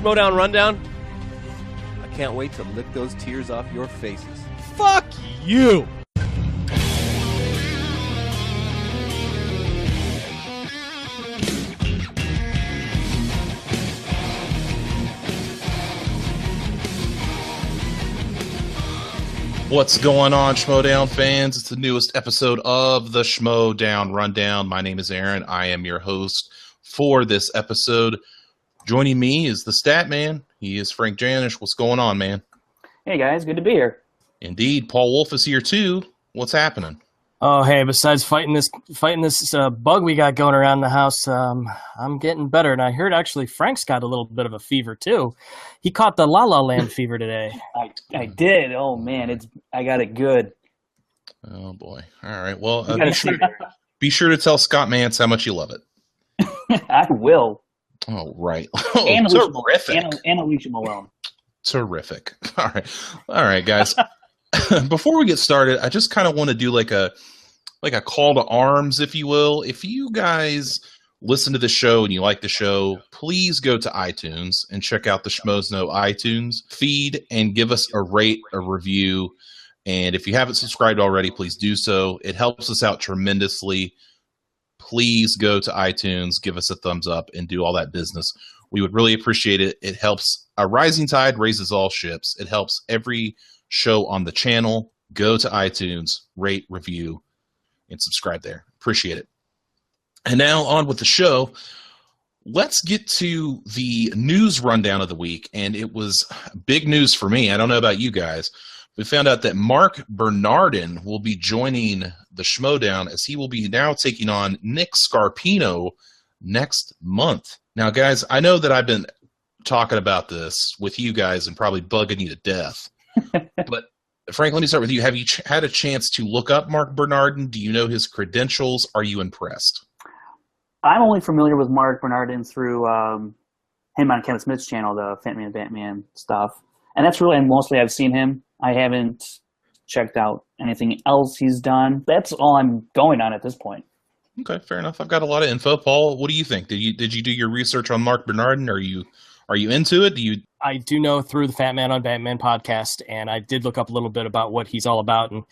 Schmoedown Rundown. I can't wait to lick those tears off your faces. Fuck you! What's going on, Schmoedown fans? It's the newest episode of the Schmoedown Rundown. My name is Aaron. I am your host for this episode. Joining me is the Stat Man. He is Frank Janish. What's going on, man? Hey, guys. Good to be here. Indeed. Paul Wolf is here, too. What's happening? Oh, hey, besides fighting this bug we got going around the house, I'm getting better. And I heard, actually, Frank's got a little bit of a fever, too. He caught the La La Land fever today. I did. Oh, man. I got it good. Oh, boy. All right. Well, be sure to tell Scott Mance how much you love it. I will. Oh, right. And terrific. And Alicia Malone. Terrific. All right, guys. Before we get started, I just kind of want to do like a call to arms, if you will. If you guys listen to the show and you like the show, please go to iTunes and check out the Schmoes Know iTunes feed and give us a rate, a review. And if you haven't subscribed already, please do so. It helps us out tremendously. Please go to iTunes, give us a thumbs up, and do all that business. We would really appreciate it. It helps. A rising tide raises all ships. It helps every show on the channel. Go to iTunes, rate, review, and subscribe there. Appreciate it. And now on with the show. Let's get to the news rundown of the week. And it was big news for me. I don't know about you guys. We found out that Mark Bernardin will be joining the Schmoedown as he will be now taking on Nick Scarpino next month. Now, guys, I know that I've been talking about this with you guys and probably bugging you to death. But, Frank, let me start with you. Have you had a chance to look up Mark Bernardin? Do you know his credentials? Are you impressed? I'm only familiar with Mark Bernardin through him on Kevin Smith's channel, the Fat Man Batman stuff. And that's really, and mostly I've seen him. I haven't checked out anything else he's done. That's all I'm going on at this point. Okay, fair enough. I've got a lot of info. Paul, what do you think? Did you do your research on Mark Bernardin? Are you into it? I do know through the Fat Man on Batman podcast, and I did look up a little bit about what he's all about, and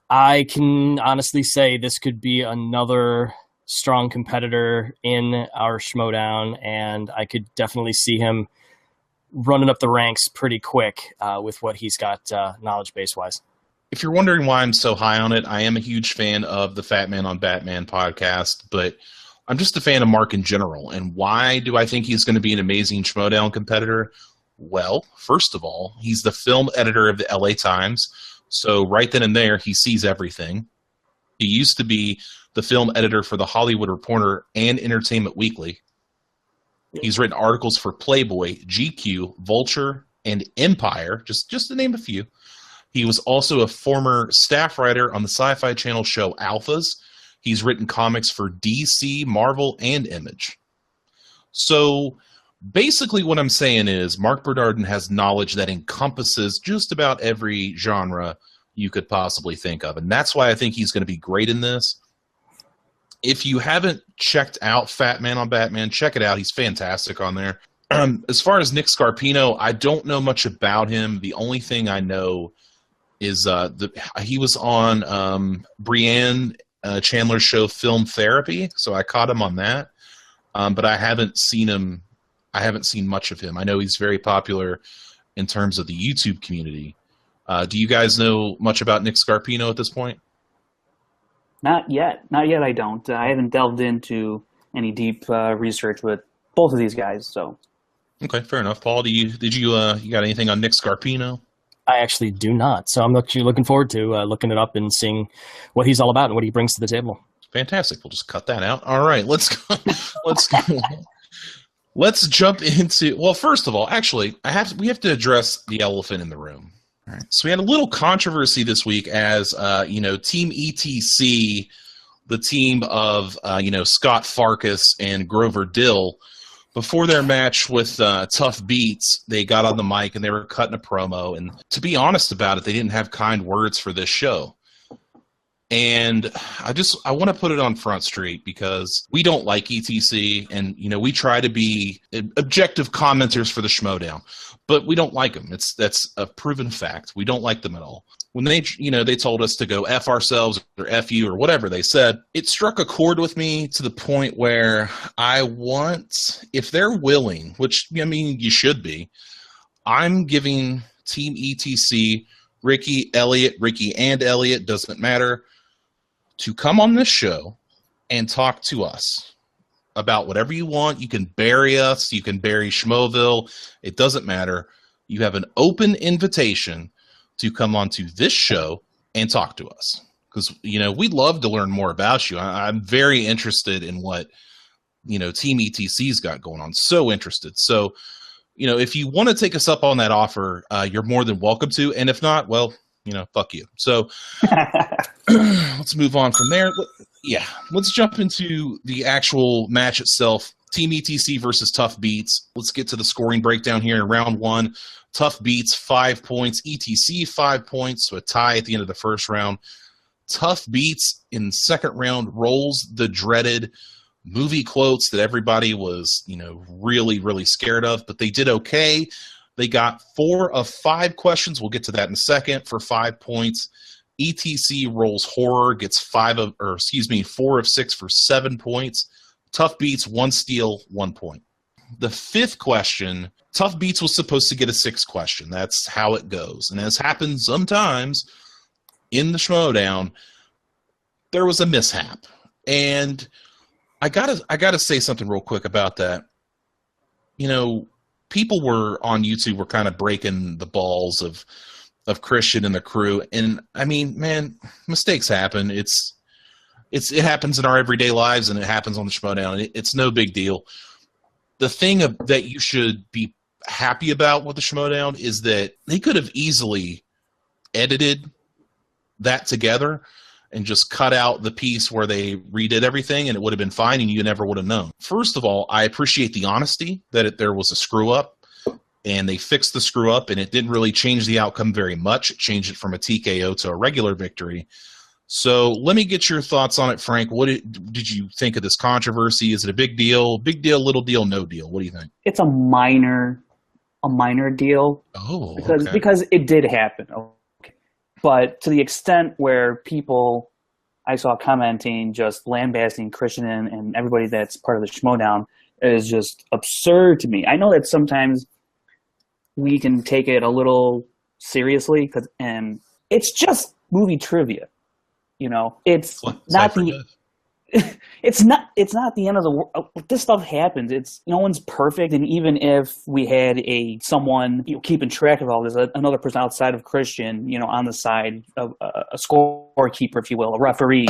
I can honestly say this could be another strong competitor in our Schmoedown, and I could definitely see him running up the ranks pretty quick with what he's got knowledge base-wise. If you're wondering why I'm so high on it, I am a huge fan of the Fat Man on Batman podcast, but I'm just a fan of Mark in general. And why do I think he's going to be an amazing Schmoedown competitor? Well, first of all, he's the film editor of the LA Times, so right then and there, he sees everything. He used to be the film editor for The Hollywood Reporter and Entertainment Weekly. He's written articles for Playboy, GQ, Vulture, and Empire, just to name a few. He was also a former staff writer on the Sci-Fi Channel show Alphas. He's written comics for DC, Marvel, and Image. So basically what I'm saying is Mark Bernardin has knowledge that encompasses just about every genre you could possibly think of. And that's why I think he's going to be great in this. If you haven't checked out Fat Man on Batman, check it out. He's fantastic on there. As far as Nick Scarpino, I don't know much about him. The only thing I know is he was on Brienne Chandler's show Film Therapy, so I caught him on that. But I haven't seen him. I haven't seen much of him. I know he's very popular in terms of the YouTube community. Do you guys know much about Nick Scarpino at this point? Not yet. I don't. I haven't delved into any deep research with both of these guys. So, okay, fair enough. Paul, you got anything on Nick Scarpino? I actually do not. So I'm actually looking forward to looking it up and seeing what he's all about and what he brings to the table. Fantastic. We'll just cut that out. All right, let's go. Let's jump into. Well, first of all, actually, we have to address the elephant in the room. All right. So we had a little controversy this week as Team ETC, the team of Scott Farkas and Grover Dill. Before their match with Tuff Beats, they got on the mic and they were cutting a promo. And to be honest about it, they didn't have kind words for this show. And I want to put it on Front Street because we don't like ETC, and we try to be objective commenters for the Schmoedown, but we don't like them. That's a proven fact. We don't like them at all. When they told us to go F ourselves or F you or whatever they said, it struck a chord with me to the point where I want, if they're willing, which you should be, I'm giving Team ETC, Ricky and Elliot, doesn't matter, to come on this show and talk to us about whatever you want. You can bury us. You can bury Schmoeville. It doesn't matter. You have an open invitation to come onto this show and talk to us. Because, we'd love to learn more about you. I'm very interested in what, Team ETC's got going on. So interested. So, if you want to take us up on that offer, you're more than welcome to. And if not, well, fuck you. So let's move on from there. Yeah, let's jump into the actual match itself. Team ETC versus Tuff Beats. Let's get to the scoring breakdown here in round one. Tuff Beats, 5 points. ETC, 5 points. So a tie at the end of the first round. Tuff Beats in second round rolls the dreaded movie quotes that everybody was, really, really scared of, but they did okay. They got 4 of 5 questions. We'll get to that in a second for 5 points. ETC rolls horror, gets 4 of 6 for 7 points. Tuff Beats, 1 steal, 1 point. The 5th question, Tuff Beats was supposed to get a 6th question. That's how it goes. And as happens sometimes in the Schmoedown, there was a mishap. And I gotta say something real quick about that. People were on YouTube were kind of breaking the balls of Kristian and the crew, and I mean, man, mistakes happen. It happens in our everyday lives, and it happens on the Schmoedown. It's no big deal. The thing that you should be happy about with the Schmoedown is that they could have easily edited that together and just cut out the piece where they redid everything, and it would have been fine, and you never would have known. First of all, I appreciate the honesty that there was a screw-up, and they fixed the screw-up, and it didn't really change the outcome very much. It changed it from a TKO to a regular victory. So let me get your thoughts on it, Frank. What did you think of this controversy? Is it a big deal? Big deal, little deal, no deal? What do you think? It's a minor deal. Oh, because it did happen. But to the extent where people I saw commenting, just lambasting Kristian and everybody that's part of the Schmoedown is just absurd to me. I know that sometimes we can take it a little seriously, and it's just movie trivia. It's not the it's not the end of the world. This stuff happens. No one's perfect, and even if we had someone keeping track of all this, another person outside of Kristian, on the side of a scorekeeper, if you will, a referee,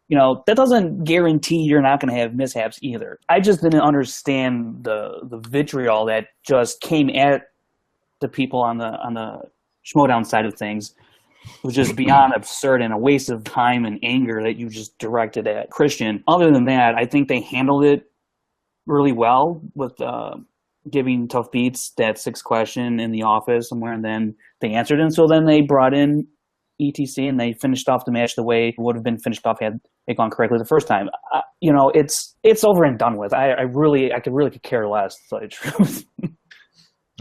that doesn't guarantee you're not going to have mishaps either. I just didn't understand the vitriol that just came at the people on the Schmoedown side of things. It was just beyond absurd and a waste of time and anger that you just directed at Kristian. Other than that, I think they handled it really well with giving Tuff Beats that 6th question in the office somewhere, and then they answered it. So then they brought in ETC, and they finished off the match the way it would have been finished off had it gone correctly the first time. It's over and done with. I could care less, to tell you the truth.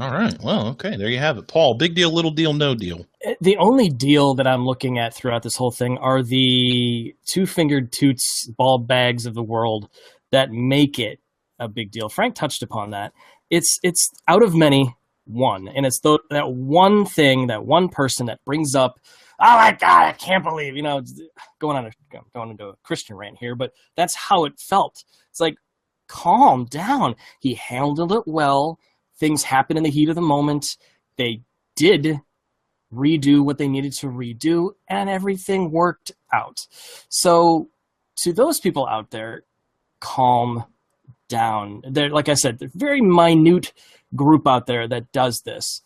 All right. Well, okay. There you have it. Paul, big deal, little deal, no deal. The only deal that I'm looking at throughout this whole thing are the 2-fingered toots, ball bags of the world that make it a big deal. Frank touched upon that. It's out of many, one. And it's that one thing, that one person that brings up, oh my God, I can't believe, going into a Kristian rant here, but that's how it felt. It's like, calm down. He handled it well. Things happen in the heat of the moment. They did redo what they needed to redo, and everything worked out. So to those people out there, calm down. They're, like I said, they're a very minute group out there that does this.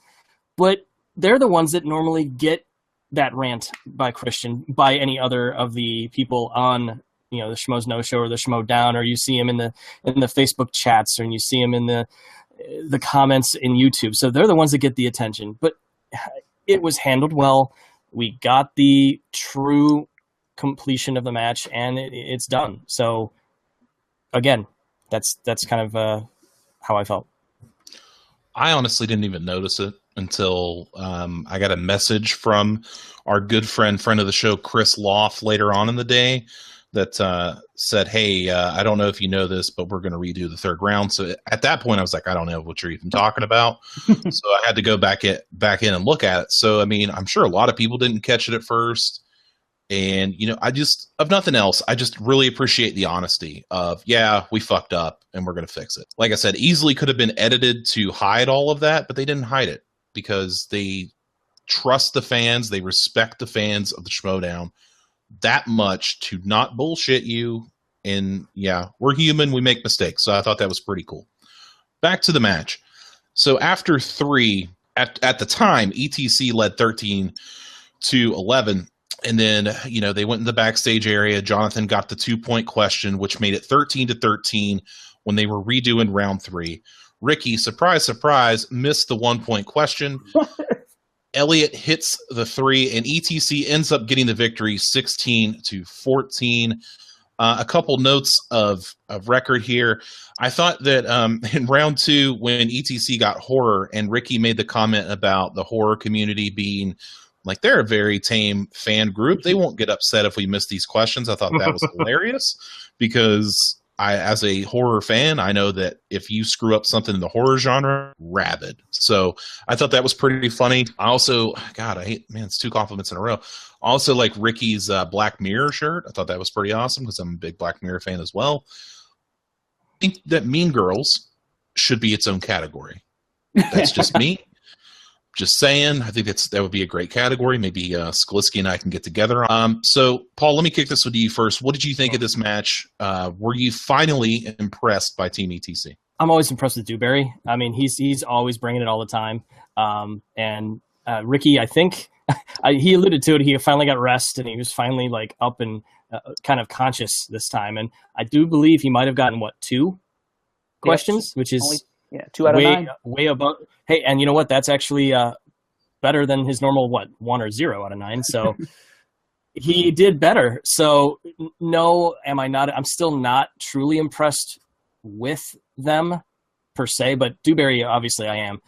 But they're the ones that normally get that rant by Kristian, by any other of the people on the Schmoes No Show or the Schmoedown, or you see him in the Facebook chats, or you see him in the comments in YouTube. So they're the ones that get the attention. But it was handled well. We got the true completion of the match, and it's done. So again, that's kind of how I felt. I honestly didn't even notice it until I got a message from our good friend of the show, Chris Loff, later on in the day that said, hey, I don't know if you know this, but we're going to redo the third round. So at that point, I was like, I don't know what you're even talking about. So I had to go back in and look at it. So, I mean, I'm sure a lot of people didn't catch it at first. And, you know, if nothing else, I just really appreciate the honesty of, yeah, we fucked up and we're going to fix it. Like I said, easily could have been edited to hide all of that, but they didn't hide it because they trust the fans. They respect the fans of the Schmoedown that much to not bullshit you. And yeah, we're human. We make mistakes. So I thought that was pretty cool. Back to the match. So after 3, at the time, ETC led 13-11. And then, you know, they went in the backstage area. Jonathan got the 2-point question, which made it 13-13 when they were redoing round 3. Ricky, surprise, surprise, missed the 1-point question. Elliot hits the 3, and ETC ends up getting the victory 16-14. A couple notes of record here. I thought that in round 2, when ETC got horror, and Ricky made the comment about the horror community being like, they're a very tame fan group. They won't get upset if we miss these questions. I thought that was hilarious because as a horror fan, I know that if you screw up something in the horror genre, rabid. So I thought that was pretty funny. I also, it's 2 compliments in a row. I also like Ricky's Black Mirror shirt. I thought that was pretty awesome because I'm a big Black Mirror fan as well. I think that Mean Girls should be its own category. That's just me. Just saying, I think that would be a great category. Maybe Sklisky and I can get together. So, Paul, let me kick this with you first. What did you think of this match? Were you finally impressed by Team ETC? I'm always impressed with Dewberry. I mean, he's always bringing it all the time. And Ricky, I think he alluded to it. He finally got rest, and he was finally like up and kind of conscious this time. And I do believe he might have gotten 2 questions, which is 2 out of 9, way above. Hey, and you know what? That's actually better than his normal 1 or 0 out of 9. So he did better. So no, I'm still not truly impressed with them per se, but Dewberry, obviously I am.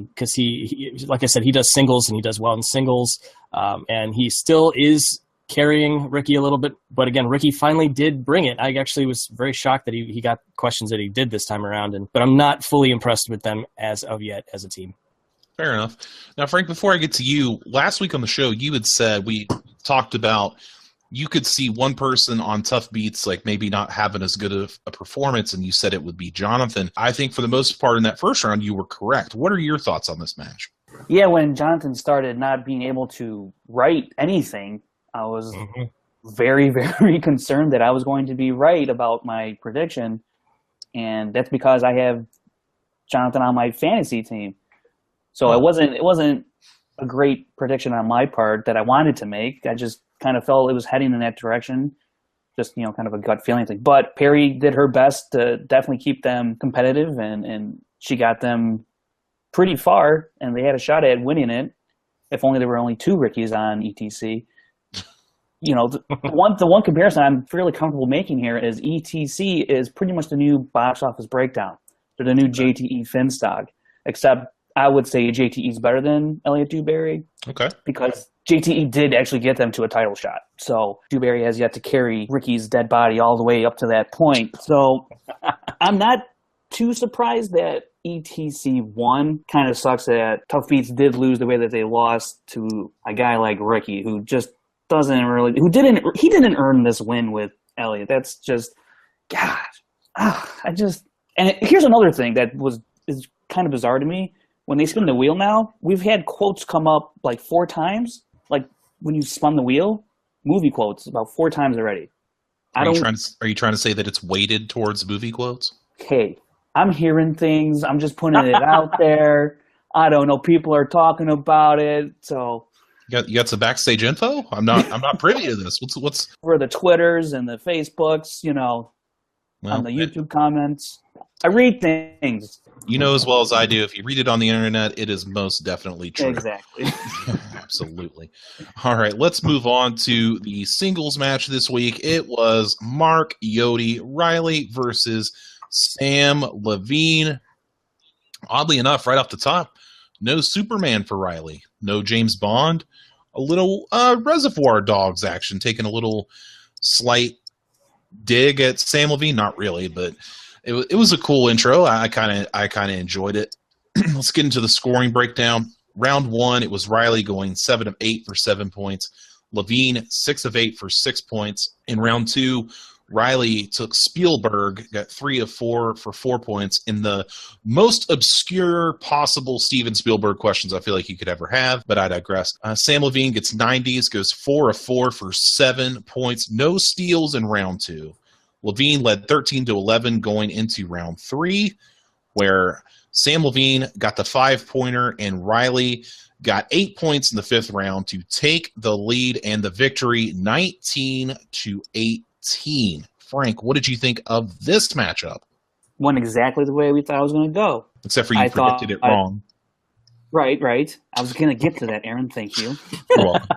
Because he, like I said, he does singles and he does well in singles. And he still is carrying Ricky a little bit. But again, Ricky finally did bring it. I actually was very shocked that he got questions that he did this time around. But I'm not fully impressed with them as of yet as a team. Fair enough. Now, Frank, before I get to you, last week on the show, you had said, we talked about you could see one person on Tuff Beats like maybe not having as good of a performance, and you said it would be Jonathan. I think for the most part in that first round, you were correct. What are your thoughts on this match? Yeah, when Jonathan started not being able to write anything, I was very, very concerned that I was going to be right about my prediction, and that's because I have Jonathan on my fantasy team. So it wasn't a great prediction on my part that I wanted to make. I just kind of felt it was heading in that direction, just, you know, kind of a gut feeling thing. But Perry did her best to definitely keep them competitive, and she got them pretty far, and they had a shot at winning it. If only there were only 2 Rickies on ETC. You know, the one comparison I'm fairly comfortable making here is ETC is pretty much the new box office breakdown. They're the new JTE Finstock, except I would say JTE is better than Elliot Dewberry. Okay. Because JTE did actually get them to a title shot. So Dewberry has yet to carry Ricky's dead body all the way up to that point. So I'm not too surprised that ETC won. Kind of sucks that Tuff Beats did lose the way that they lost to a guy like Ricky, who just he didn't earn this win with Elliot. That's just, God. And here's another thing that is kind of bizarre to me. When they spin the wheel now, we've had quotes come up like 4 times. Like when you spun the wheel, movie quotes about 4 times already. Are you trying to say that it's weighted towards movie quotes? Hey, I'm hearing things. I'm just putting it out there. I don't know. People are talking about it. So you got some backstage info? I'm not privy to this. What's for the Twitters and the Facebooks, you know, on the YouTube comments. I read things. You know as well as I do, if you read it on the internet, it is most definitely true. Exactly. Absolutely. All right, let's move on to the singles match this week. It was Mark Yodi Reilly versus Sam Levine. Oddly enough, right off the top, no Superman for Reilly, no James Bond, a little Reservoir Dogs action, taking a little slight dig at Sam Levine. Not really, but it was a cool intro. I kind of enjoyed it. Let's get into the scoring breakdown. Round 1, it was Reilly going 7 of 8 for 7 points. Levine 6 of 8 for 6 points. In round 2, Reilly took Spielberg, got 3 of 4 for 4 points in the most obscure possible Steven Spielberg questions I feel like you could ever have, but I digress. Sam Levine gets 90s, goes 4 of 4 for 7 points. No steals in round 2. Levine led 13-11 going into round 3, where Sam Levine got the 5-pointer and Reilly got 8 points in the 5th round to take the lead and the victory 19-18. Frank, what did you think of this matchup? Went exactly the way we thought it was going to go. Except for you predicted it wrong. Right. I was going to get to that, Aaron. Thank you. You're welcome.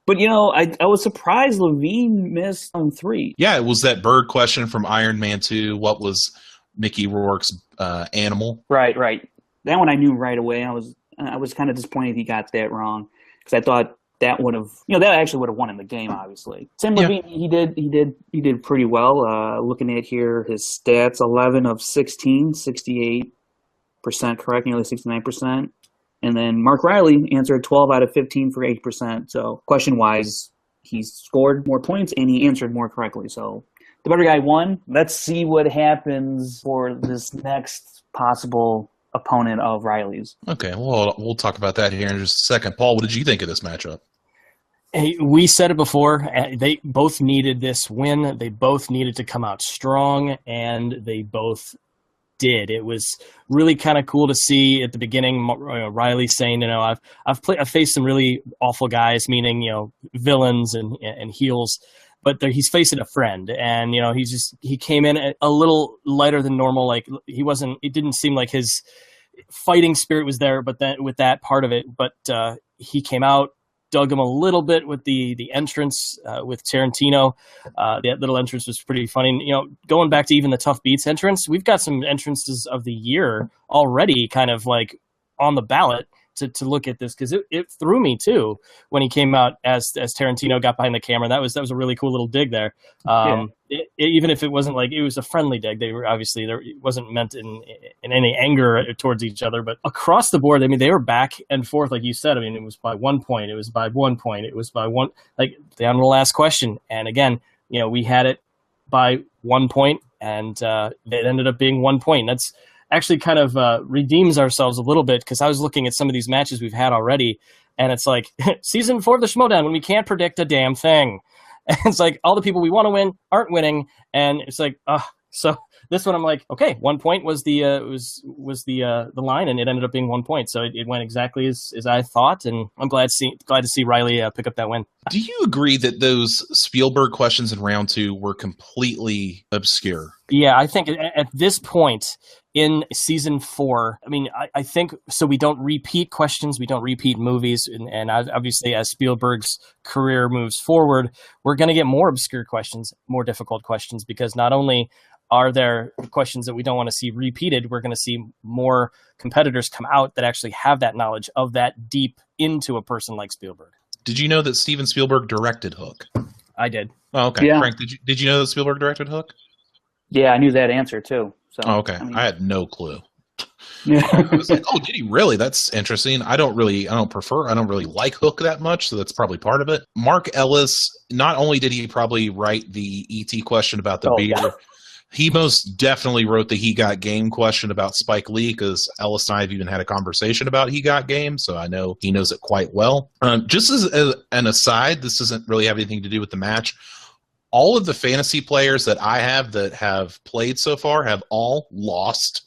But, I was surprised Levine missed on 3. Yeah, it was that bird question from Iron Man 2. What was Mickey Rourke's animal? Right. That one I knew right away. I was kind of disappointed he got that wrong because I thought that would have, that actually would have won in the game, obviously. Sam Levine, he did pretty well. Looking at here, his stats, 11 of 16, 68% correct, nearly 69%. And then Mark Reilly answered 12 out of 15 for 8%. So question-wise, he scored more points and he answered more correctly. So the better guy won. Let's see what happens for this next possible opponent of Reilly's. Okay, well, we'll talk about that here in just a second. Paul, what did you think of this matchup? Hey, we said it before. They both needed this win. They both needed to come out strong, and they both did. It was really kind of cool to see at the beginning Reilly saying, I've faced some really awful guys, meaning villains and heels, but he's facing a friend, and he came in a little lighter than normal. Like it didn't seem like his fighting spirit was there, but then with that part of it, but he came out, dug him a little bit with the entrance with Tarantino. That little entrance was pretty funny. Going back to even the Tuff Beats entrance, we've got some entrances of the year already kind of like on the ballot to look at this, because it threw me too when he came out as Tarantino got behind the camera. That was a really cool little dig there. Even if it wasn't like it was a friendly dig, they were obviously it wasn't meant in any anger towards each other, but across the board, I mean, they were back and forth like you said. I mean, it was by 1 point, it was by 1 point, it was by one, like down to the last question. And again, we had it by 1 point, and it ended up being 1 point. That's actually kind of redeems ourselves a little bit, because I was looking at some of these matches we've had already, and it's like season 4 of the Schmoedown when we can't predict a damn thing. And it's like all the people we want to win aren't winning, and it's like, so this one I'm like, okay, 1 point was the line, and it ended up being 1 point, so it went exactly as I thought, and I'm glad to see Reilly pick up that win. Do you agree that those Spielberg questions in round 2 were completely obscure? Yeah, I think at this point in season 4, I mean, I think so. We don't repeat questions, we don't repeat movies, and obviously as Spielberg's career moves forward, we're going to get more obscure questions, more difficult questions, because not only are there questions that we don't want to see repeated, we're going to see more competitors come out that actually have that knowledge of that deep into a person like Spielberg. Did you know that Steven Spielberg directed Hook? I did. Oh, okay. Yeah. Frank, did you know that Spielberg directed Hook? Yeah, I knew that answer too. So, oh, okay. I had no clue. Yeah. I was like, oh, did he really? That's interesting. I don't really like Hook that much, so that's probably part of it. Mark Ellis, not only did he probably write the E.T. question about the beer, yeah. He most definitely wrote the He Got Game question about Spike Lee, because Ellis and I have even had a conversation about He Got Game, so I know he knows it quite well. Just as an aside, this doesn't really have anything to do with the match. All of the fantasy players that I have that have played so far have all lost,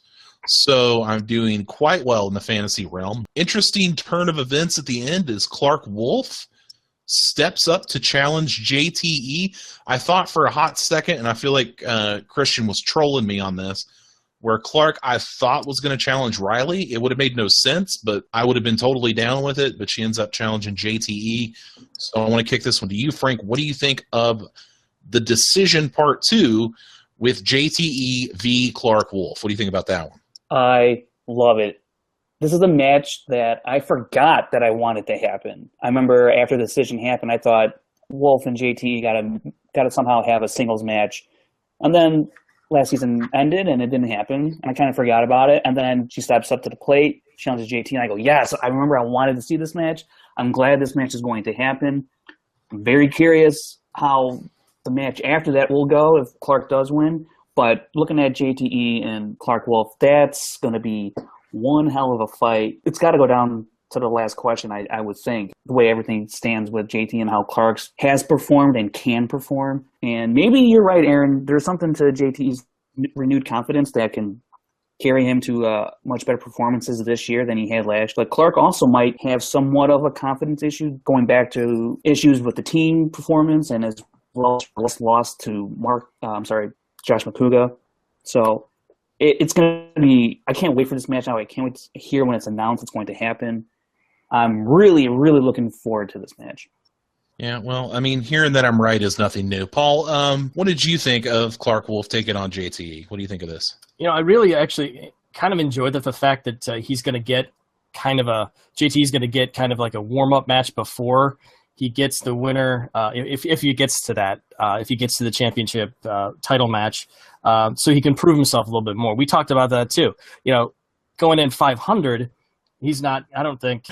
so I'm doing quite well in the fantasy realm. Interesting turn of events at the end is Clark Wolf steps up to challenge JTE. I thought for a hot second, and I feel like Kristian was trolling me on this, where Clark, I thought, was going to challenge Reilly. It would have made no sense, but I would have been totally down with it. But she ends up challenging JTE. So I want to kick this one to you, Frank. What do you think of the decision part 2 with JTE v. Clark Wolf? What do you think about that one? I love it. This is a match that I forgot that I wanted to happen. I remember after the decision happened, I thought Wolf and JTE got to somehow have a singles match. And then last season ended and it didn't happen. And I kind of forgot about it. And then she steps up to the plate, challenges JT, and I go, yes, I remember I wanted to see this match. I'm glad this match is going to happen. I'm very curious how the match after that will go if Clark does win. But looking at JTE and Clark Wolf, that's going to be one hell of a fight. It's got to go down to the last question, I would think, the way everything stands with JT and how Clark has performed and can perform. And maybe you're right, Aaron. There's something to JT's renewed confidence that can carry him to much better performances this year than he had last year. But Clark also might have somewhat of a confidence issue, going back to issues with the team performance and as well as loss to Josh Macuga. So it's going to be – I can't wait for this match now. I can't wait to hear when it's announced it's going to happen. I'm really, really looking forward to this match. Yeah, well, I mean, hearing that I'm right is nothing new. Paul, what did you think of Clark Wolf taking on JTE? What do you think of this? You know, I really actually kind of enjoyed the fact that he's going to get JTE's going to get kind of like a warm-up match before he gets the winner, if he gets to that, if he gets to the championship title match, so he can prove himself a little bit more. We talked about that too. You know, going in 500, he's not. I don't think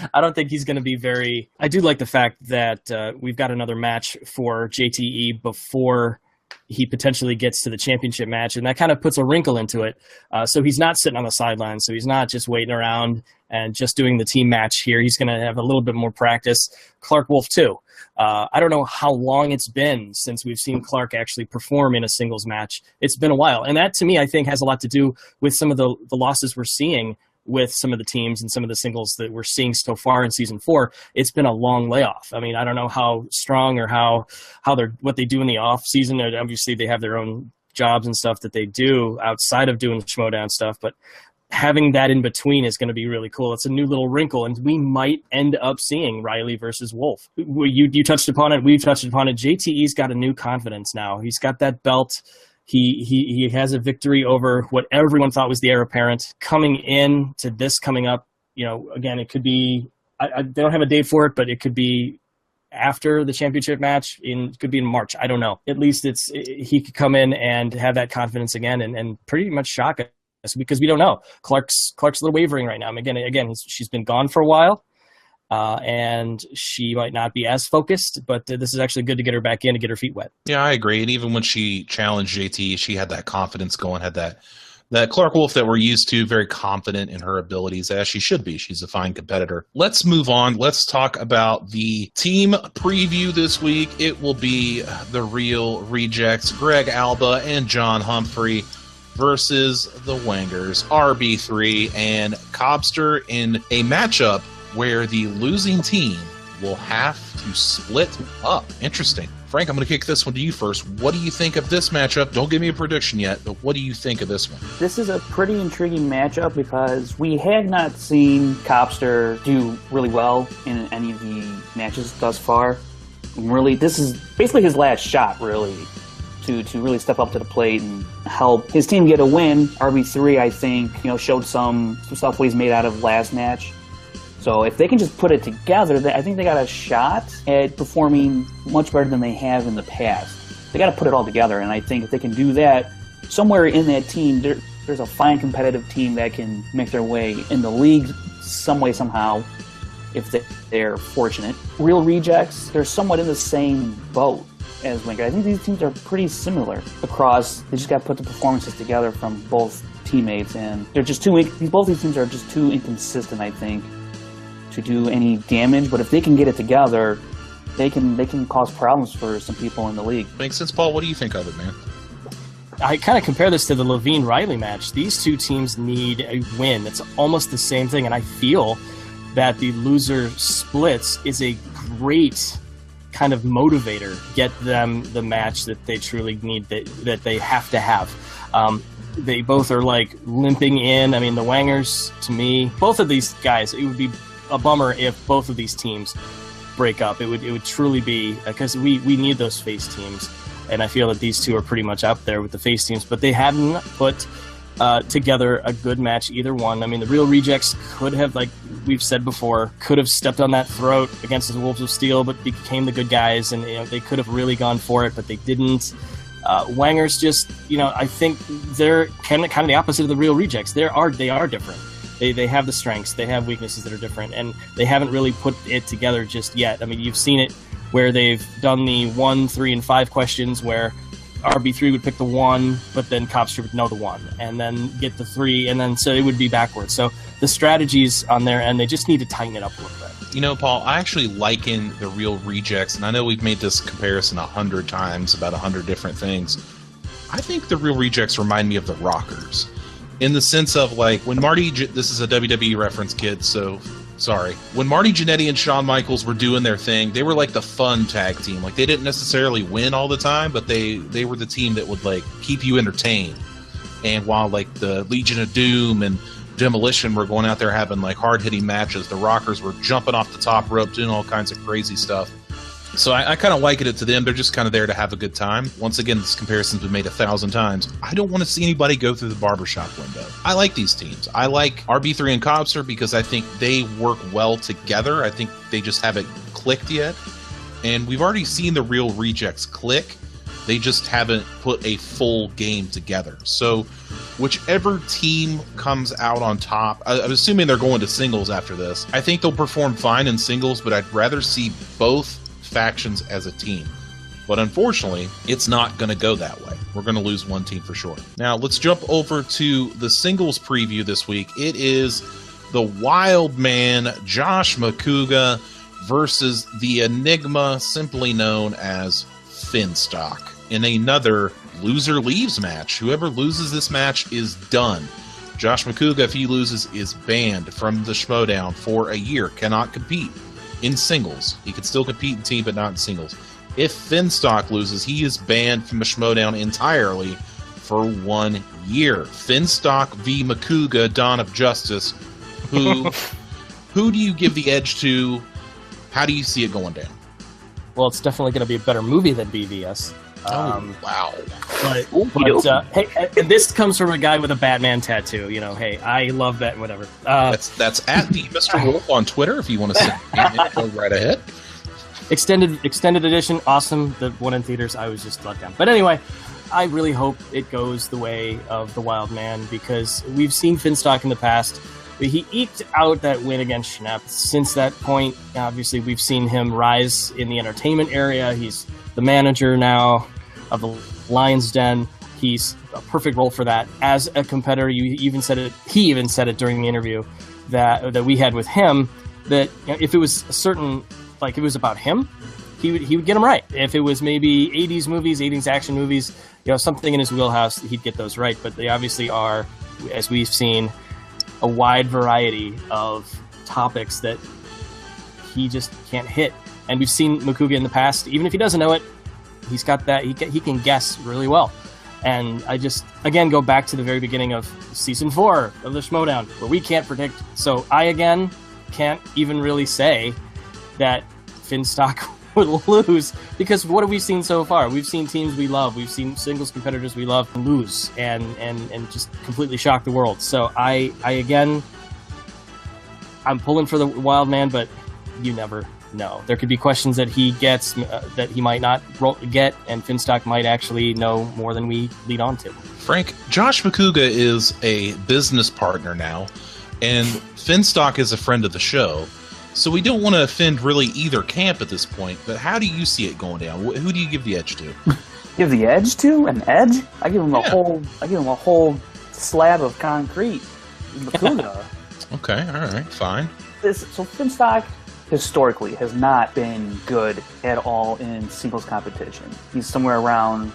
he's going to be very. I do like the fact that we've got another match for JTE before he potentially gets to the championship match, and that kind of puts a wrinkle into it. So he's not sitting on the sidelines. So he's not just waiting around and just doing the team match here. He's going to have a little bit more practice. Clark Wolf too. I don't know how long it's been since we've seen Clark actually perform in a singles match. It's been a while, and that to me I think has a lot to do with some of the losses we're seeing with some of the teams and some of the singles that we're seeing so far in season 4. It's been a long layoff. I mean, I don't know how strong or how what they do in the off season. Obviously, they have their own jobs and stuff that they do outside of doing Schmoedown stuff, but having that in between is going to be really cool. It's a new little wrinkle, and we might end up seeing Reilly versus Wolf. You touched upon it. We've touched upon it. JTE's got a new confidence now. He's got that belt. He has a victory over what everyone thought was the heir apparent. Coming in to this coming up, you know, again, it could be they don't have a date for it, but it could be after the championship match. It could be in March. I don't know. At least he could come in and have that confidence again and pretty much shock us because we don't know. Clark's a little wavering right now. I mean, again, she's been gone for a while. And she might not be as focused, but this is actually good to get her back in to get her feet wet. Yeah, I agree. And even when she challenged JT, she had that confidence going, had that Clark Wolf that we're used to, very confident in her abilities, as she should be. She's a fine competitor. Let's move on. Let's talk about the team preview this week. It will be the Real Rejects, Greg Alba and John Humphrey versus the Wangers, RB3 and Cobster in a matchup where the losing team will have to split up. Interesting. Frank, I'm going to kick this one to you first. What do you think of this matchup? Don't give me a prediction yet, but what do you think of this one? This is a pretty intriguing matchup because we have not seen Cobster do really well in any of the matches thus far. Really, this is basically his last shot, really, to really step up to the plate and help his team get a win. RB3, I think, showed some stuff what he's made out of last match. So if they can just put it together, I think they got a shot at performing much better than they have in the past. They got to put it all together, and I think if they can do that, somewhere in that team, there's a fine competitive team that can make their way in the league some way, somehow, if they're fortunate. Real Rejects, they're somewhat in the same boat as Wangers. I think these teams are pretty similar across. They just got to put the performances together from both teammates, and they're just both these teams are just too inconsistent, I think, to do any damage. But if they can get it together, they can cause problems for some people in the league. Makes sense. Paul, what do you think of it, man? I kind of compare this to the Levine-Reilly match. These two teams need a win. It's almost the same thing, and I feel that the loser splits is a great kind of motivator get them the match that they truly need, that they have to have. They both are like limping in. I mean, the Wangers, to me, both of these guys, it would be a bummer if both of these teams break up. It would truly be, because we need those face teams, and I feel that these two are pretty much up there with the face teams, but they haven't put together a good match, either one. I mean, the Real Rejects could have, like we've said before, could have stepped on that throat against the Wolves of Steel, but became the good guys, and they could have really gone for it, but they didn't. Wangers just, I think they're kind of the opposite of the Real Rejects. They are different. They have the strengths, they have weaknesses that are different, and they haven't really put it together just yet. I mean, you've seen it where they've done the 1, 3, and 5 questions where RB3 would pick the 1, but then Copster would know the 1, and then get the 3, and then so it would be backwards. So the strategies on their end, they just need to tighten it up a little bit. Paul, I actually liken the Real Rejects, and I know we've made this comparison 100 times about 100 different things. I think the Real Rejects remind me of the Rockers, in the sense of, like, when Marty, this is a WWE reference, kids, so sorry. When Marty Jannetty and Shawn Michaels were doing their thing, they were like the fun tag team. Like, they didn't necessarily win all the time, but they were the team that would, like, keep you entertained. And while, like, the Legion of Doom and Demolition were going out there having, like, hard-hitting matches, the Rockers were jumping off the top rope, doing all kinds of crazy stuff. So I kind of liken it to them. They're just kind of there to have a good time. Once again, this comparison's been made 1,000 times. I don't want to see anybody go through the barbershop window. I like these teams. I like RB3 and Cobster because I think they work well together. I think they just haven't clicked yet. And we've already seen the Real Rejects click. They just haven't put a full game together. So whichever team comes out on top, I'm assuming they're going to singles after this. I think they'll perform fine in singles, but I'd rather see both factions as a team. But unfortunately, it's not going to go that way. We're going to lose one team for sure. Now, let's jump over to the singles preview this week. It is the Wild Man, Josh Macuga, versus the Enigma, simply known as Finstock, in another loser leaves match. Whoever loses this match is done. Josh Macuga, if he loses, is banned from the Schmoedown for a year, cannot compete in singles. He can still compete in team, but not in singles. If Finstock loses, he is banned from the Schmoedown entirely for 1 year. Finstock v. Macuga, Dawn of Justice. Who do you give the edge to? How do you see it going down? Well, it's definitely going to be a better movie than BVS. Wow. But hey, and this comes from a guy with a Batman tattoo. Hey, I love that. Whatever. That's at the Mr. Wolf on Twitter. If you want to send me, go right ahead. Extended edition, awesome. The one in theaters, I was just let down. But anyway, I really hope it goes the way of the Wild Man, because we've seen Finstock in the past. He eked out that win against Schnepp. Since that point, obviously, we've seen him rise in the entertainment area. He's the manager now of the Lion's Den. He's a perfect role for that. As a competitor, he even said it during the interview that we had with him, that if it was a certain, like, if it was about him, he would get him right. If it was maybe 80s movies, 80s action movies, something in his wheelhouse, he'd get those right. But they obviously are, as we've seen, a wide variety of topics that he just can't hit. And we've seen Macuga in the past. Even if he doesn't know it, he's got that. He can guess really well. And I just, again, go back to the very beginning of Season 4 of the Schmoedown, where we can't predict. So I, again, can't even really say that Finstock would lose, because what have we seen so far? We've seen teams we love. We've seen singles competitors we love lose and just completely shock the world. So I again, I'm pulling for the Wild Man, but you never know. There could be questions that he gets that he might not get, and Finstock might actually know more than we lead on to. Frank, Josh Macuga is a business partner now, and Finstock is a friend of the show. So we don't want to offend really either camp at this point, but how do you see it going down? Who do you give the edge to? Give the edge to? An edge? I give him a whole slab of concrete. Macuga. Okay, all right, fine. So Finstock historically has not been good at all in singles competition. He's somewhere around,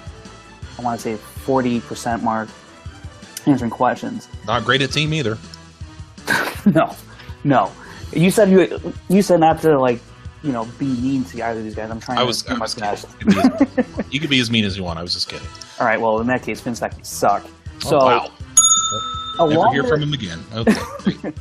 I want to say, 40% mark answering questions. Not great at team either. No. You said not to, like, be mean to either of these guys. I'm trying to do my best. You can be as mean as you want. I was just kidding. All right, well, in that case, Finstock, you suck. So, wow. Never hear from him again. Okay, great.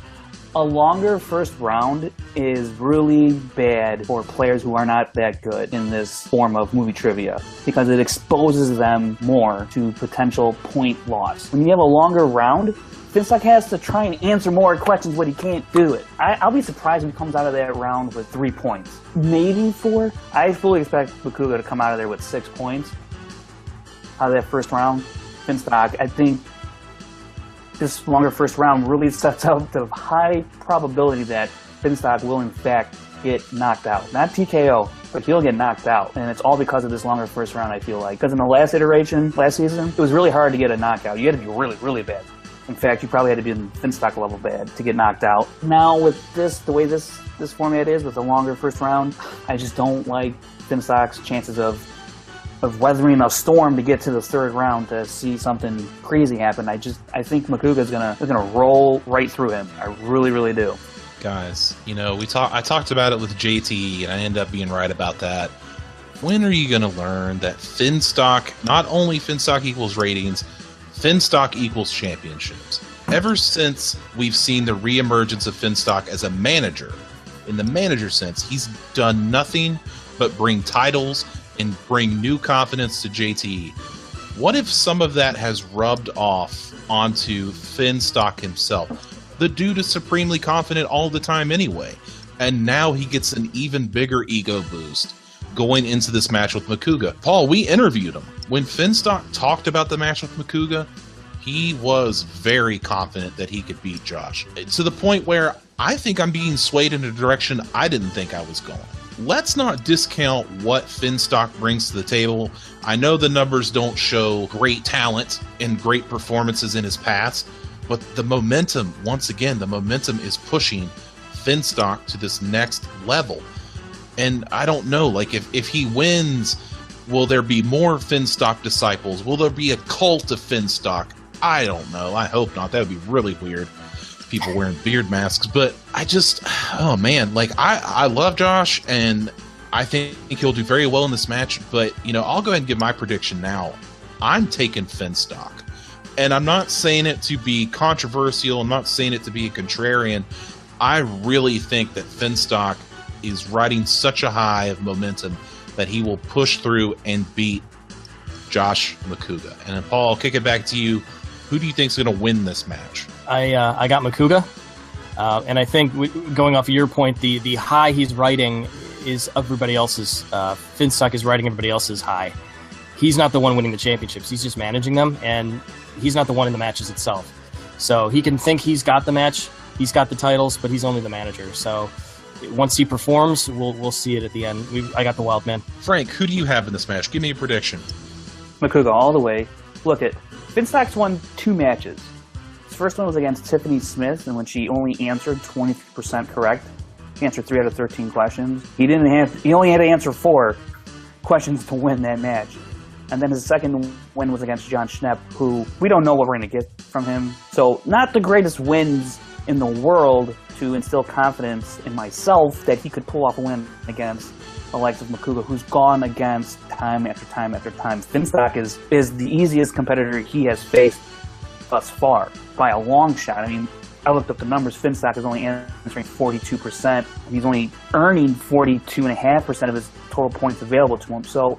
A longer first round is really bad for players who are not that good in this form of movie trivia because it exposes them more to potential point loss. When you have a longer round, Finstock has to try and answer more questions, but he can't do it. I'll be surprised if he comes out of that round with 3 points. Maybe 4. I fully expect Macuga to come out of there with 6 points out of that first round. Finstock, I think this longer first round really sets out the high probability that Finstock will in fact get knocked out. Not TKO, but he'll get knocked out. And it's all because of this longer first round, I feel like. Because in the last iteration, last season, it was really hard to get a knockout. You had to be really, really bad. In fact, you probably had to be in Finstock level bad to get knocked out. Now with this, the way this format is, with a longer first round, I just don't like Finstock's chances of weathering a storm to get to the third round to see something crazy happen. I think Macuga's gonna roll right through him. I really, really do. Guys, I talked about it with JT, and I end up being right about that. When are you gonna learn that Finstock, not only Finstock equals ratings, Finstock equals championships? Ever since we've seen the reemergence of Finstock as a manager, in the manager sense, he's done nothing but bring titles and bring new confidence to JT. What if some of that has rubbed off onto Finstock himself? The dude is supremely confident all the time anyway, and now he gets an even bigger ego boost going into this match with Macuga. Paul, we interviewed him. When Finstock talked about the match with Macuga, he was very confident that he could beat Josh, to the point where I think I'm being swayed in a direction I didn't think I was going. Let's not discount what Finstock brings to the table. I know the numbers don't show great talent and great performances in his past, but the momentum, once again, is pushing Finstock to this next level. And I don't know, if he wins, will there be more Finstock disciples? Will there be a cult of Finstock? I don't know. I hope not. That would be really weird. People wearing beard masks, but oh man, I love Josh, and I think he'll do very well in this match, but I'll go ahead and give my prediction now. I'm taking Finstock, and I'm not saying it to be controversial, I'm not saying it to be a contrarian. I really think that Finstock is riding such a high of momentum that he will push through and beat Josh Macuga. And then Paul, I'll kick it back to you. Who do you think is going to win this match? I got Macuga, and I think going off of your point, the high he's riding is everybody else's. Finstock is riding everybody else's high. He's not the one winning the championships. He's just managing them, and he's not the one in the matches itself. So he can think he's got the match, he's got the titles, but he's only the manager. So once he performs, we'll see it at the end. I got the Wild Man. Frank, who do you have in this match? Give me a prediction. Macuga all the way. Look, Finstock's won 2 matches. His first one was against Tiffany Smith, and when she only answered 20% correct, he answered 3 out of 13 questions. He only had to answer 4 questions to win that match. And then his second win was against John Schnepp, who we don't know what we're going to get from him. So not the greatest wins in the world to instill confidence in myself that he could pull off a win against the likes of Macuga, who's gone against time after time after time. Finstock is the easiest competitor he has faced thus far by a long shot. I mean, I looked up the numbers. Finstock is only answering 42%. He's only earning 42.5% of his total points available to him. So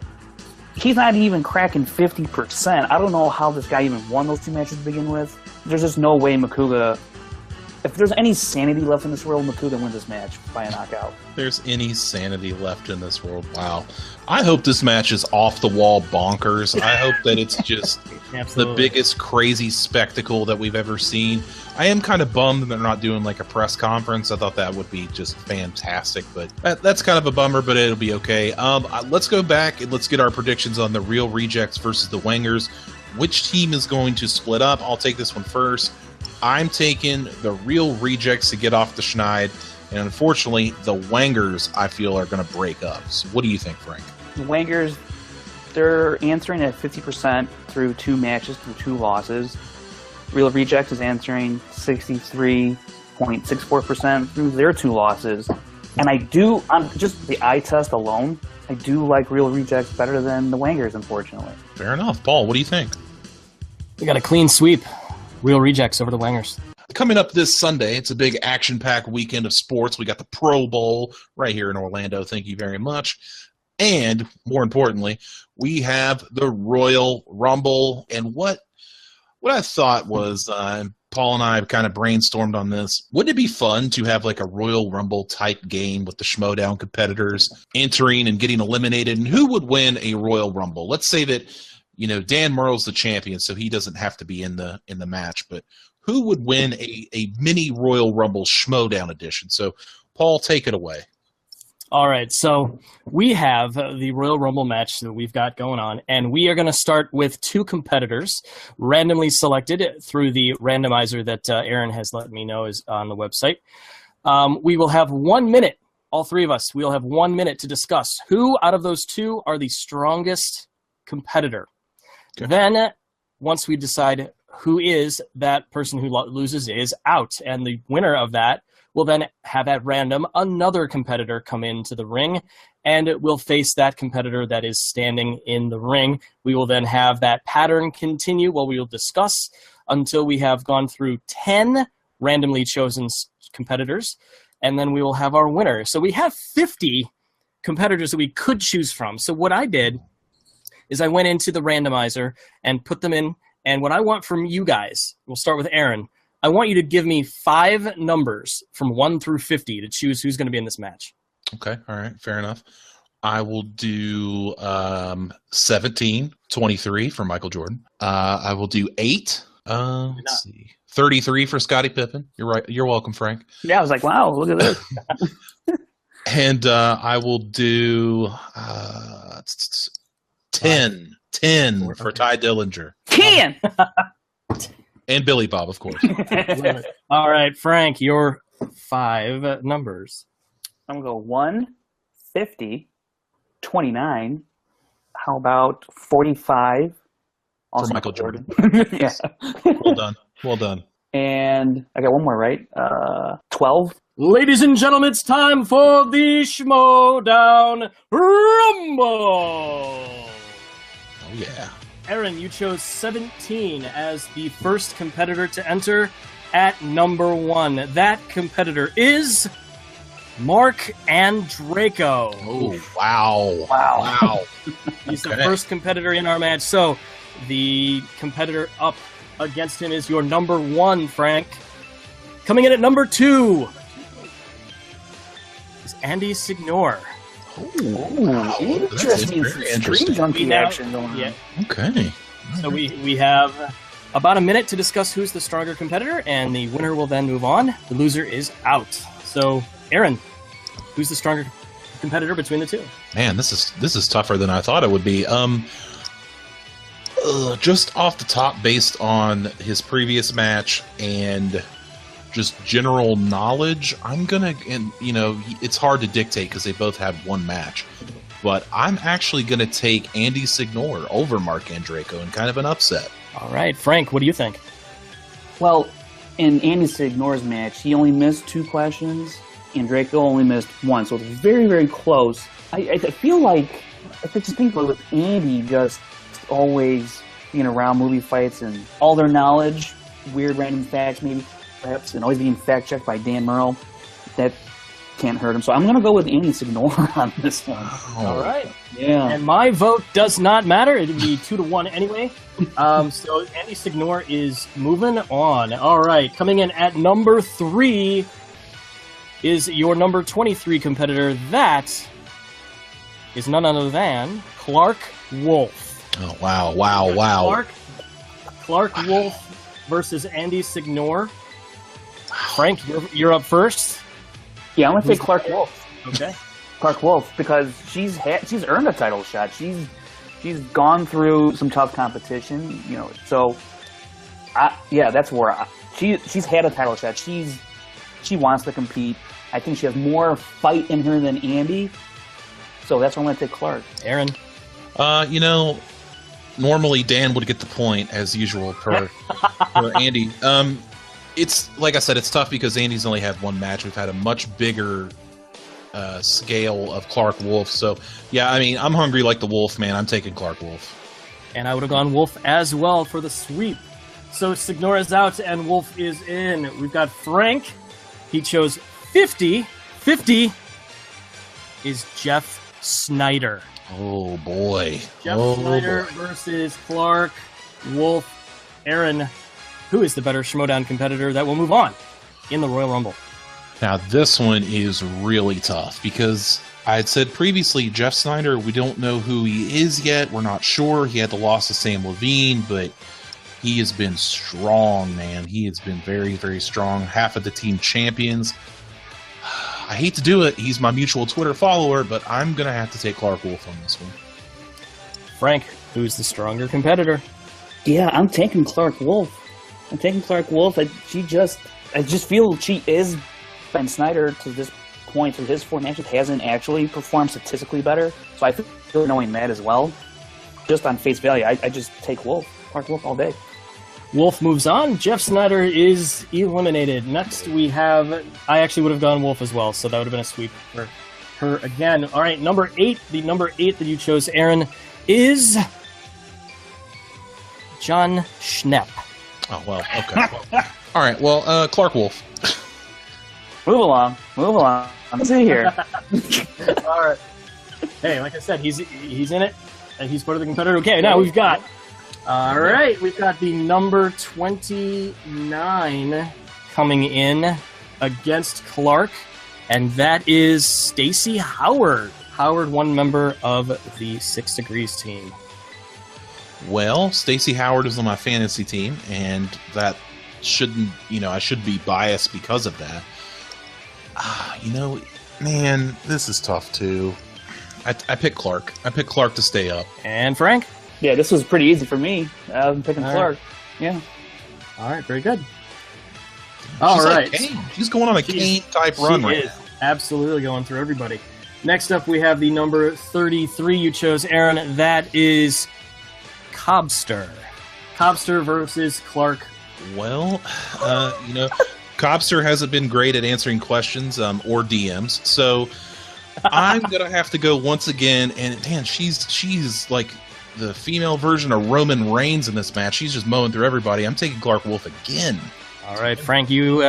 he's not even cracking 50%. I don't know how this guy even won those 2 matches to begin with. There's just no way Macuga... If there's any sanity left in this world, Macuga wins this match by a knockout. There's any sanity left in this world. Wow. I hope this match is off the wall bonkers. I hope that it's just the biggest crazy spectacle that we've ever seen. I am kind of bummed that they're not doing a press conference. I thought that would be just fantastic, but that's kind of a bummer, but it'll be okay. Let's go back and let's get our predictions on the Real Rejects versus the Wangers. Which team is going to split up? I'll take this one first. I'm taking the Real Rejects to get off the schneid, and unfortunately, the Wangers, I feel, are going to break up. So what do you think, Frank? The Wangers, they're answering at 50% through 2 matches, through 2 losses. Real Rejects is answering 63.64% through their 2 losses. And I do, on just the eye test alone, I do like Real Rejects better than the Wangers, unfortunately. Fair enough. Paul, what do you think? We got a clean sweep. Real Rejects over the Wangers. Coming up this Sunday, it's a big action-packed weekend of sports. We got the Pro Bowl right here in Orlando. Thank you very much. And, more importantly, we have the Royal Rumble. And what I thought was, Paul and I kind of brainstormed on this. Wouldn't it be fun to have like a Royal Rumble type game with the Schmoedown competitors entering and getting eliminated? And who would win a Royal Rumble? Let's say that, Dan Murrell's the champion, so he doesn't have to be in the match. But who would win a mini Royal Rumble Schmoedown edition? So, Paul, take it away. All right, so we have the Royal Rumble match that we've got going on, and we are going to start with 2 competitors randomly selected through the randomizer that Aaron has let me know is on the website. We will have 1 minute, all 3 of us, we'll have 1 minute to discuss who out of those 2 are the strongest competitor. Okay. Then, once we decide who is that person who loses is out, and the winner of that will then have at random another competitor come into the ring, and we'll face that competitor that is standing in the ring. We will then have that pattern continue while we will discuss until we have gone through 10 randomly chosen competitors, and then we will have our winner. So we have 50 competitors that we could choose from. So what I did is I went into the randomizer and put them in, and what I want from you guys, we'll start with Aaron, I want you to give me 5 numbers from 1 through 50 to choose who's going to be in this match. Okay, all right, fair enough. I will do 17, 23 for Michael Jordan. I will do 8. Let's see, 33 for Scottie Pippen. You're right. You're welcome, Frank. Yeah, I was like, wow, look at this. And I will do 10 for Ty Dillinger. 10! And Billy Bob, of course. All right, Frank, your 5 numbers. I'm going to go 1, 50, 29. How about 45? For Michael Jordan. Yeah. Well done. And I got one more, right? 12. Ladies and gentlemen, it's time for the Schmoedown Rumble. Oh, yeah. Aaron, you chose 17 as the first competitor to enter at number 1. That competitor is Mark Andraco. Oh, wow. He's the first competitor in our match. So the competitor up against him is your number 1, Frank. Coming in at number 2 is Andy Signor. Wow. Interesting. Very interesting. Junkie action going on. Yeah. Okay. So we have about a minute to discuss who's the stronger competitor, and the winner will then move on. The loser is out. So, Aaron, who's the stronger competitor between the 2? Man, this is tougher than I thought it would be. Just off the top, based on his previous match and just general knowledge, it's hard to dictate because they both have 1 match. But I'm actually going to take Andy Signor over Mark Andraco in kind of an upset. All right, Frank, what do you think? Well, in Andy Signor's match, he only missed 2 questions. Andraco only missed 1, so it's very, very close. I feel like, if I just think about it, with Andy just always being around movie fights and all their knowledge, weird random facts maybe, perhaps, and always being fact-checked by Dan Murrell, that can't hurt him. So I'm going to go with Andy Signor on this one. All right. Yeah. And my vote does not matter. It would be 2-1 anyway. So Andy Signor is moving on. All right. Coming in at number 3 is your number 23 competitor. That is none other than Clark Wolf. Oh, wow. Clark Wolf versus Andy Signor. Frank, you're up first. Yeah, I'm going to say Clark Wolf. Okay. Clark Wolf, because she's earned a title shot. She's gone through some tough competition, so that's where she's had a title shot. She wants to compete. I think she has more fight in her than Andy, so that's why I'm going to take Clark. Aaron? Normally Dan would get the point as usual for Andy. It's like I said, it's tough because Andy's only had 1 match. We've had a much bigger scale of Clark Wolf. So, yeah, I mean, I'm hungry like the wolf, man. I'm taking Clark Wolf. And I would have gone Wolf as well for the sweep. So Signora's out and Wolf is in. We've got Frank. He chose 50. 50 is Jeff Snyder. Oh, boy. Jeff Snyder versus Clark Wolf. Aaron, who is the better Schmoedown competitor that will move on in the Royal Rumble? Now, this one is really tough because I had said previously, Jeff Snyder, we don't know who he is yet. We're not sure. He had the loss of Sam Levine, but he has been strong, man. He has been very, very strong. Half of the team champions. I hate to do it. He's my mutual Twitter follower, but I'm going to have to take Clark Wolf on this one. Frank, who's the stronger competitor? Yeah, I'm taking Clark Wolf. I just feel she is Ben Snyder to this point through his 4 matches hasn't actually performed statistically better. So I feel knowing that as well. Just on face value, I just take Wolf. Clark Wolf all day. Wolf moves on. Jeff Snyder is eliminated. Next we have, I actually would have gone Wolf as well, so that would have been a sweep for her again. All right, number 8. The number 8 that you chose, Aaron, is John Schnepp. Oh, well, okay. All right, well, Clark Wolf. Move along. I'm sitting here. All right. Hey, like I said, he's in it, and he's part of the competitor. Okay, now we've got the number 29 coming in against Clark, and that is Stacy Howard. Howard, one member of the 6 Degrees team. Well, Stacy Howard is on my fantasy team, and that shouldn't, I should be biased because of that. Man, this is tough too. I pick Clark. I pick Clark to stay up. And Frank? Yeah, this was pretty easy for me. I'm picking Clark. Right. Yeah. All right, very good. She's like Kane. She's going on a Kane-type run right now. Absolutely going through everybody. Next up, we have the number 33 you chose, Aaron. That is Cobster. Cobster versus Clark. Well, Cobster hasn't been great at answering questions or DMs, so I'm gonna have to go once again. And man, she's like the female version of Roman Reigns in this match. She's just mowing through everybody. I'm taking Clark Wolf again. All right, Frank, you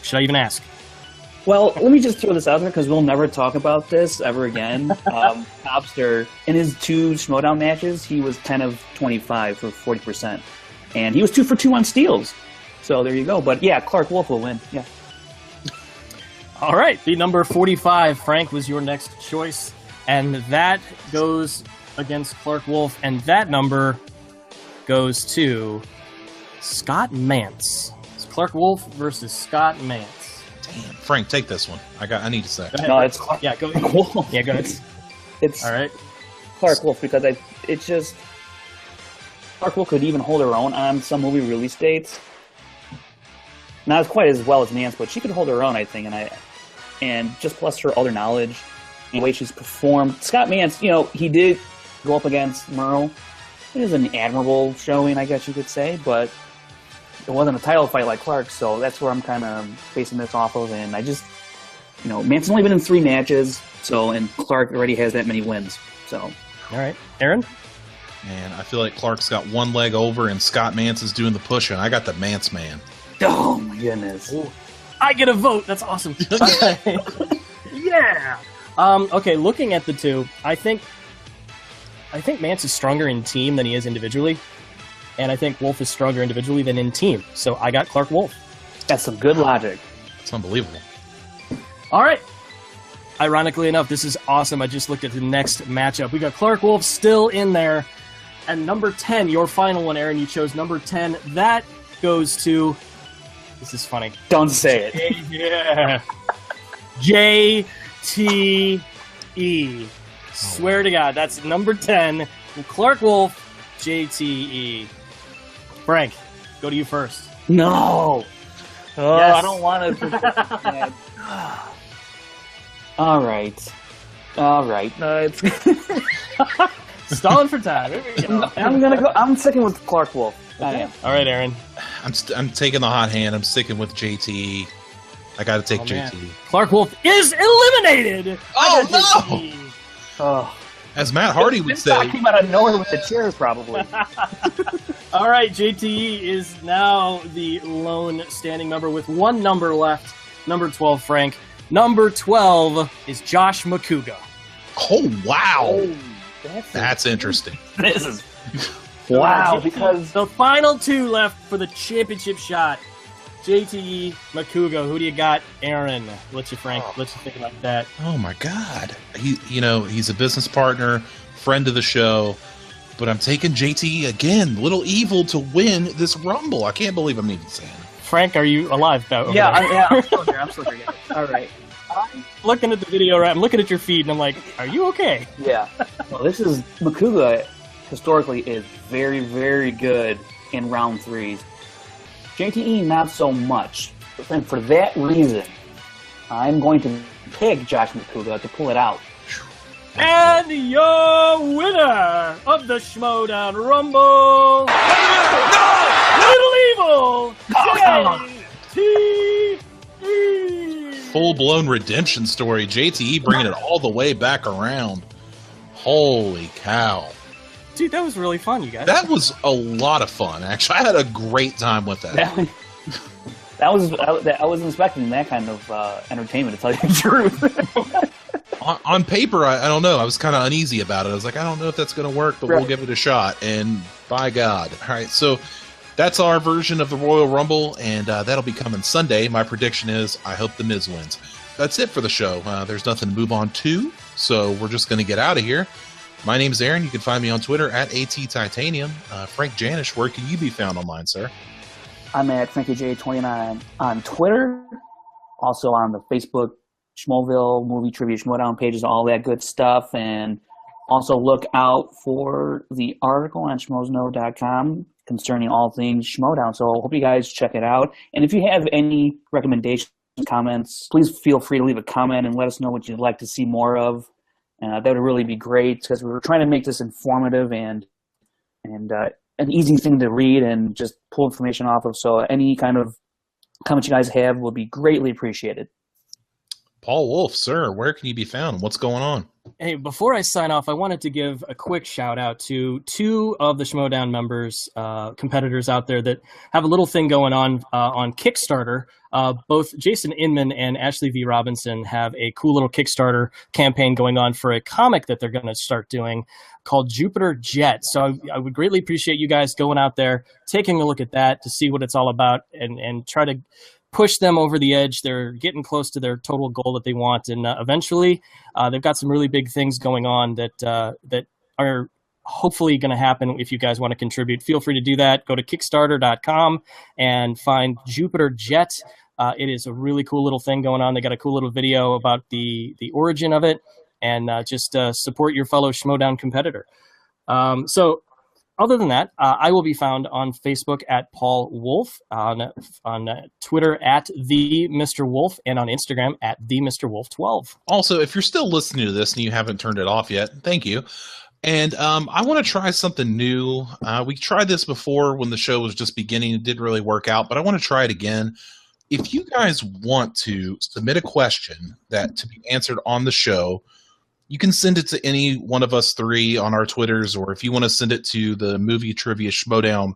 should I even ask? Well, let me just throw this out there because we'll never talk about this ever again. Cobster, in his 2 Schmoedown matches, he was 10 of 25 for 40%. And he was 2 for 2 on steals. So there you go. But yeah, Clark Wolf will win. Yeah. All right, the number 45, Frank, was your next choice. And that goes against Clark Wolf. And that number goes to Scott Mantz. It's Clark Wolf versus Scott Mantz. Damn, Frank, take this one. I need to say. No, it's Clark. Yeah, go. Wolf. Yeah, go ahead. It's all right. Clark Wolf because it's just Clark Wolf could even hold her own on some movie release dates. Not quite as well as Mantz, but she could hold her own, I think. And just plus her other knowledge, the way she's performed. Scott Mantz, he did go up against Merle. It was an admirable showing, I guess you could say, but it wasn't a title fight like Clark, so that's where I'm kind of basing this off of. And I just, Mantz only been in 3 matches, and Clark already has that many wins. So, all right, Aaron. Man, I feel like Clark's got one leg over, and Scott Mantz is doing the push, and I got the Mantz man. Oh my goodness! Ooh. I get a vote. That's awesome. Okay. Yeah. Okay, looking at the 2, I think Mantz is stronger in team than he is individually. And I think Wolf is stronger individually than in team. So I got Clark Wolf. That's some good logic. It's unbelievable. All right. Ironically enough, this is awesome. I just looked at the next matchup. We got Clark Wolf still in there. And number 10, your final one, Aaron, you chose number 10. That goes to... This is funny. Don't say it. Yeah. JTE. Swear to God, that's number 10. Clark Wolf, JTE. Frank, go to you first. No. Oh, yes. I don't want to. All right. It's Stalling for time. Here we go. I'm sticking with Clark Wolf. I am. All right, Aaron. I'm taking the hot hand. I'm sticking with JT. I got to take man. JT. Clark Wolf is eliminated. Oh, I got no! JT. Oh. As Matt Hardy would say. Finstock came out of nowhere with the chairs, probably. All right, JTE is now the lone standing member with one number left. Number 12, Frank. Number 12 is Josh Macuga. Oh, wow. Oh, That's interesting. This is wow, because the final two left for the championship shot. JTE, Macuga. Who do you got? Aaron. Let you think about that. Oh my God. He's a business partner, friend of the show, but I'm taking JTE again. Little Evil to win this Rumble. I can't believe I'm even saying it. Frank, are you alive? Yeah, I'm still here. All right. I'm looking at the video, right? I'm looking at your feed, and I'm like, are you okay? Yeah. Well, this is Macuga. Historically, is very, very good in round threes. JTE, not so much. And for that reason, I'm going to pick Josh Macuga to pull it out. And your winner of the Schmoedown Rumble, Little Evil, JTE. Full-blown redemption story. JTE bringing it all the way back around. Holy cow. Dude, that was really fun, you guys. That was a lot of fun, actually. I had a great time with that. I wasn't expecting that kind of entertainment, to tell you the truth. On paper, I don't know. I was kind of uneasy about it. I was like, I don't know if that's going to work, but we'll give it a shot. And by God. All right, so that's our version of the Royal Rumble, and that'll be coming Sunday. My prediction is I hope The Miz wins. That's it for the show. There's nothing to move on to, so we're just going to get out of here. My name is Aaron. You can find me on Twitter at ATTitanium. Frank Janish, where can you be found online, sir? I'm at FrankieJ29 on Twitter, also on the Facebook Schmoeville Movie Trivia Schmoedown pages, all that good stuff. And also look out for the article on schmoesnow.com concerning all things Schmoedown. So hope you guys check it out. And if you have any recommendations, comments, please feel free to leave a comment and let us know what you'd like to see more of. That would really be great, because we're trying to make this informative and an easy thing to read and just pull information off of. So any kind of comments you guys have will be greatly appreciated. Paul Wolf, sir, where can you be found? What's going on? Hey, before I sign off, I wanted to give a quick shout out to two of the Schmoedown members, competitors out there that have a little thing going on Kickstarter. Both Jason Inman and Ashley V. Robinson have a cool little Kickstarter campaign going on for a comic that they're going to start doing called Jupiter Jet. So I would greatly appreciate you guys going out there, taking a look at that to see what it's all about, and try to push them over the edge. They're getting close to their total goal that they want, and eventually they've got some really big things going on that are hopefully going to happen. If you guys want to contribute, feel free to do that. Go to Kickstarter.com and find Jupiter Jet. It is a really cool little thing going on. They got a cool little video about the origin of it, and just support your fellow Schmoedown competitor. So other than that, I will be found on Facebook at Paul Wolf, on Twitter at the Mr. Wolf, and on Instagram at the Mr. Wolf 12. Also, if you're still listening to this and you haven't turned it off yet, thank you. And I want to try something new. We tried this before when the show was just beginning. It didn't really work out, but I want to try it again. If you guys want to submit a question that to be answered on the show, you can send it to any one of us three on our Twitters, or if you want to send it to the Movie Trivia Schmoedown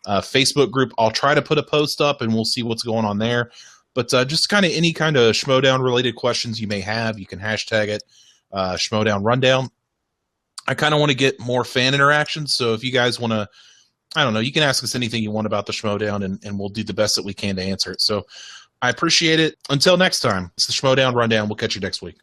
Facebook group, I'll try to put a post up and we'll see what's going on there. But just kind of any kind of Schmoedown related questions you may have, you can hashtag it Schmoedown Rundown. I kind of want to get more fan interaction, so if you guys want to, I don't know, you can ask us anything you want about the Schmoedown, and we'll do the best that we can to answer it. So I appreciate it. Until next time, it's the Schmoedown Rundown. We'll catch you next week.